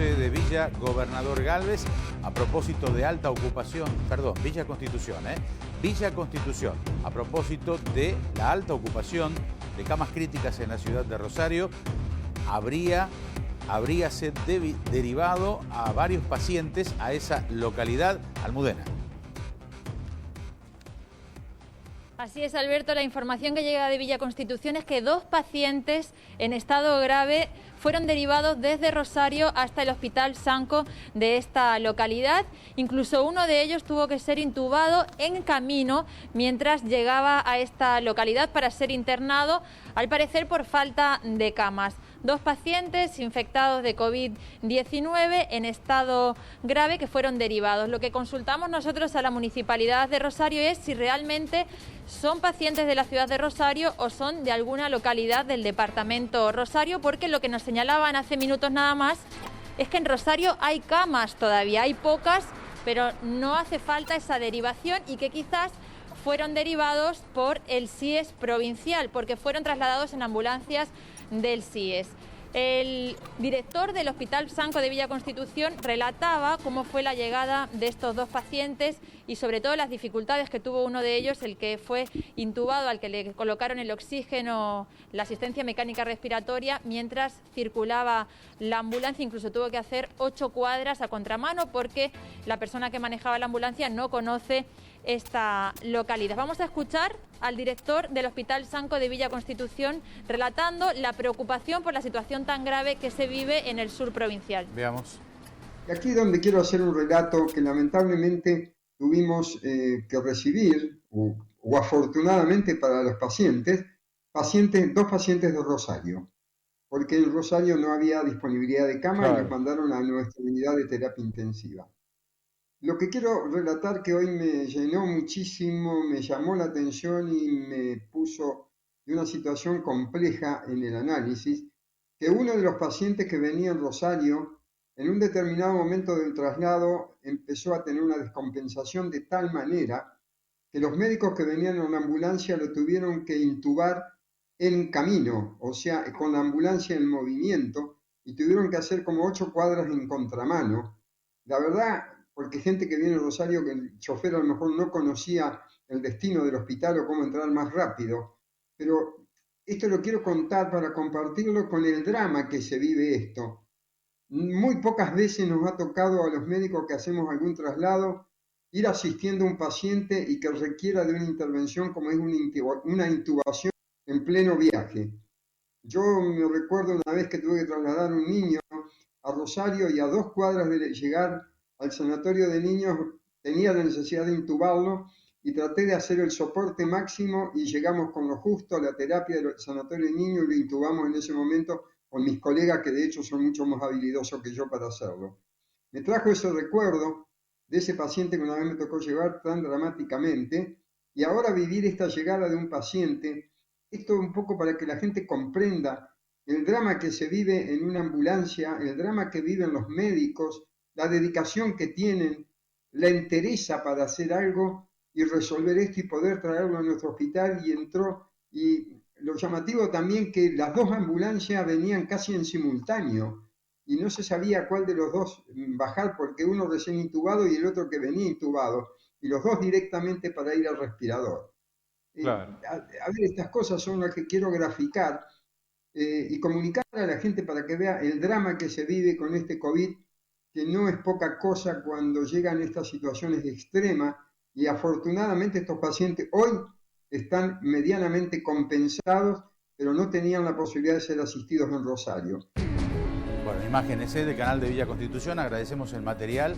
de Villa Gobernador Galvez a propósito de alta ocupación, perdón, Villa Constitución, Villa Constitución, a propósito de la alta ocupación de camas críticas en la ciudad de Rosario, habríase derivado a varios pacientes a esa localidad. Almudena. Así es, Alberto, la información que llega de Villa Constitución es que 2 pacientes en estado grave fueron derivados desde Rosario hasta el Hospital Sanco de esta localidad. Incluso uno de ellos tuvo que ser intubado en camino mientras llegaba a esta localidad para ser internado, al parecer por falta de camas. 2 pacientes infectados de COVID-19 en estado grave que fueron derivados. Lo que consultamos nosotros a la Municipalidad de Rosario es si realmente son pacientes de la ciudad de Rosario o son de alguna localidad del departamento Rosario, porque lo que nos señalaban hace minutos nada más es que en Rosario hay camas todavía, hay pocas, pero no hace falta esa derivación y que quizás fueron derivados por el CIES provincial, porque fueron trasladados en ambulancias del CIES. El director del Hospital Sanco de Villa Constitución relataba cómo fue la llegada de estos 2 pacientes y sobre todo las dificultades que tuvo uno de ellos, el que fue intubado, al que le colocaron el oxígeno, la asistencia mecánica respiratoria, mientras circulaba la ambulancia. Incluso tuvo que hacer 8 cuadras a contramano porque la persona que manejaba la ambulancia no conoce esta localidad. Vamos a escuchar al director del Hospital Sanco de Villa Constitución relatando la preocupación por la situación tan grave que se vive en el sur provincial. Veamos. Aquí es donde quiero hacer un relato que lamentablemente tuvimos que recibir, o afortunadamente para los pacientes, 2 pacientes de Rosario, porque en Rosario no había disponibilidad de cama. Claro. Y nos mandaron a nuestra unidad de terapia intensiva. Lo que quiero relatar, que hoy me llenó muchísimo, me llamó la atención y me puso de una situación compleja en el análisis, que uno de los pacientes que venía en Rosario, en un determinado momento del traslado, empezó a tener una descompensación de tal manera que los médicos que venían en la ambulancia lo tuvieron que intubar en camino, o sea, con la ambulancia en movimiento, y tuvieron que hacer como 8 cuadras en contramano. La verdad, porque gente que viene a Rosario, que el chofer a lo mejor no conocía el destino del hospital o cómo entrar más rápido, pero esto lo quiero contar para compartirlo con el drama que se vive esto. Muy pocas veces nos ha tocado a los médicos que hacemos algún traslado ir asistiendo a un paciente y que requiera de una intervención como es una intubación en pleno viaje. Yo me recuerdo una vez que tuve que trasladar a un niño a Rosario y a 2 cuadras de llegar al sanatorio de niños tenía la necesidad de intubarlo y traté de hacer el soporte máximo y llegamos con lo justo a la terapia del sanatorio de niños y lo intubamos en ese momento con mis colegas, que de hecho son mucho más habilidosos que yo para hacerlo. Me trajo ese recuerdo de ese paciente que una vez me tocó llevar tan dramáticamente, y ahora vivir esta llegada de un paciente, esto un poco para que la gente comprenda el drama que se vive en una ambulancia, el drama que viven los médicos, la dedicación que tienen, la entereza para hacer algo y resolver esto y poder traerlo a nuestro hospital. Y entró, y lo llamativo también que las 2 ambulancias venían casi en simultáneo y no se sabía cuál de los 2 bajar, porque uno recién intubado y el otro que venía intubado, y los 2 directamente para ir al respirador. Claro. A ver, estas cosas son las que quiero graficar y comunicar a la gente para que vea el drama que se vive con este COVID, que no es poca cosa cuando llegan estas situaciones extremas, y afortunadamente estos pacientes hoy están medianamente compensados, pero no tenían la posibilidad de ser asistidos en Rosario. Bueno, imágenes del canal de Villa Constitución, agradecemos el material.